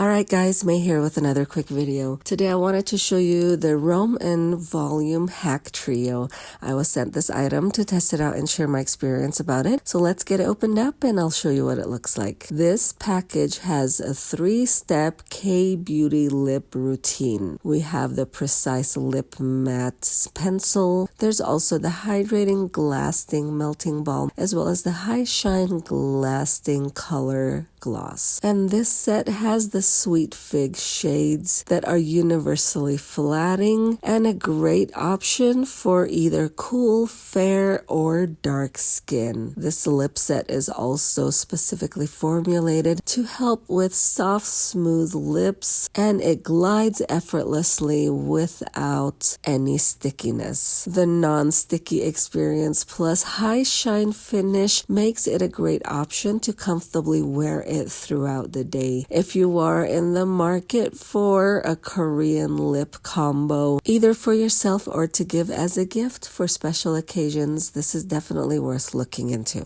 Alright guys, May here with another quick video. Today I wanted to show you the Rom&nd Volume Hack Trio. I was sent this item to test it out and share my experience about it. So let's get it opened up and I'll show you what it looks like. This package has a 3-step K-Beauty lip routine. We have the Precise Lip Matte Pencil. There's also the Hydrating Lasting Melting Balm as well as the High Shine Lasting Color Gloss. And this set has the Sweet Fig shades that are universally flattering and a great option for either cool, fair, or dark skin. This lip set is also specifically formulated to help with soft, smooth lips, and it glides effortlessly without any stickiness. The non-sticky experience plus high shine finish makes it a great option to comfortably wear it throughout the day. If you are in the market for a Korean lip combo, either for yourself or to give as a gift for special occasions, this is definitely worth looking into.